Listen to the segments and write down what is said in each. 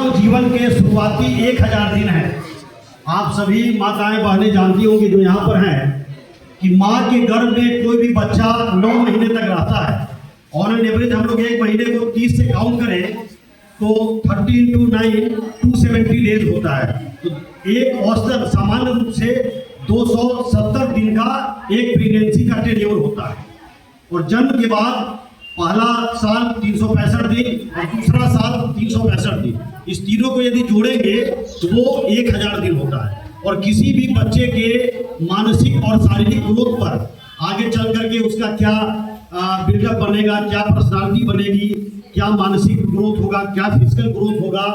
मानव जीवन के शुरुआती 1000 दिन है। आप सभी माताएं बहनें जानती होंगी जो यहाँ पर हैं कि माँ के गर्भ में कोई भी बच्चा 9 महीने तक रहता है और ऑन एवरेज हम लोग एक महीने को 30 से काउंट करें तो 13 to 9 270 डेज होता है। तो एक औसत सामान्य रूप से 270 दिन का एक प्रेगनेंसी का टेन्योर होता है और जन्म के बाद पहला साल 365 दिन और दूसरा साल 365 दिन, इस तीनों को यदि जोड़ेंगे तो वो 1000 दिन होता है। और किसी भी बच्चे के मानसिक और शारीरिक ग्रोथ पर आगे चल करके उसका क्या बिल्डअप बनेगा, क्या पर्सनालिटी बनेगी, क्या मानसिक ग्रोथ होगा, क्या फिजिकल ग्रोथ होगा,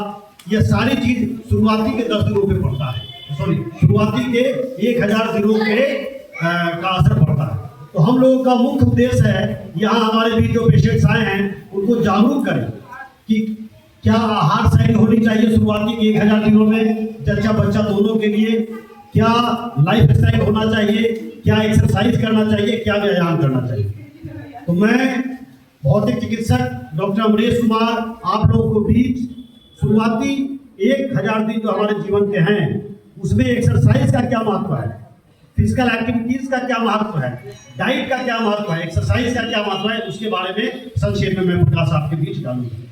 यह सारी चीज शुरुआती के 10 दिनों पे पड़ता है। शुरुआती के 1000 दिनों पे का असर पड़ता है। तो हम लोगों का मुख्य उद्देश्य है यहाँ हमारे बीच जो पेशेंट्स आए हैं उनको जागरूक करें कि क्या आहार शैली होनी चाहिए शुरुआती के 1000 दिनों में जच्चा बच्चा दोनों के लिए, क्या लाइफ स्टाइल होना चाहिए, क्या एक्सरसाइज करना चाहिए, क्या व्यायाम करना चाहिए। तो मैं भौतिक चिकित्सक डॉक्टर अमरेश कुमार आप लोगों को बीच शुरुआती 1000 दिन जो हमारे जीवन के हैं उसमें एक्सरसाइज का क्या महत्व है, फिजिकल एक्टिविटीज का क्या महत्व है, डाइट का क्या महत्व है, एक्सरसाइज का क्या महत्व है, उसके बारे में संक्षेप में मैं प्रकाश आपके बीच डालूंगा।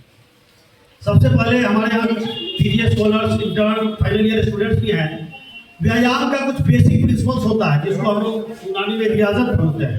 सबसे पहले हमारे यहाँ कुछ senior scholars, intern, final year students भी हैं। व्यायाम का कुछ बेसिक प्रिंसिपल्स होता है जिसको हम लोग यूनानी में रियाजत बोलते हैं।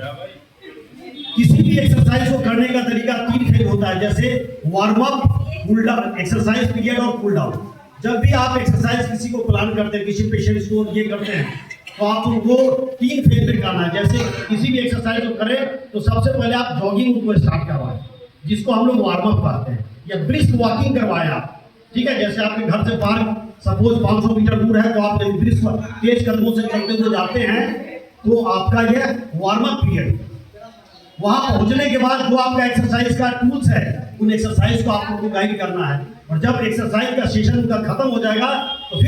किसी भी एक्सरसाइज को करने का तरीका 3 फेज होता है, जैसे warm up, cool down, exercise period और कूल डाउन। जब भी आप एक्सरसाइज किसी को प्लान करते हैं, किसी पेशेंट को ये करते हैं तो आप उनको 3 फेज में करना है। जैसे किसी भी एक्सरसाइज को करें तो सबसे पहले आप जॉगिंग को स्टार्ट करवाएं जिसको हम लोग वार्म अप कहते हैं, या ब्रिस्क वॉकिंग करवाएं आप। ठीक है, जैसे आपके घर से पार्क सपोज 500 मीटर दूर है तो आप ब्रिस्क तेज कदमों से चलते हुए जाते हैं तो आपका यह वार्म अप पीरियड। वहां पहुंचने के बाद जो आपका एक्सरसाइज का टूल्स है उन एक्सरसाइज को आप लोगों को गाइड करना है और जब एक्सरसाइज का सेशन का खत्म हो जाएगा तो फिर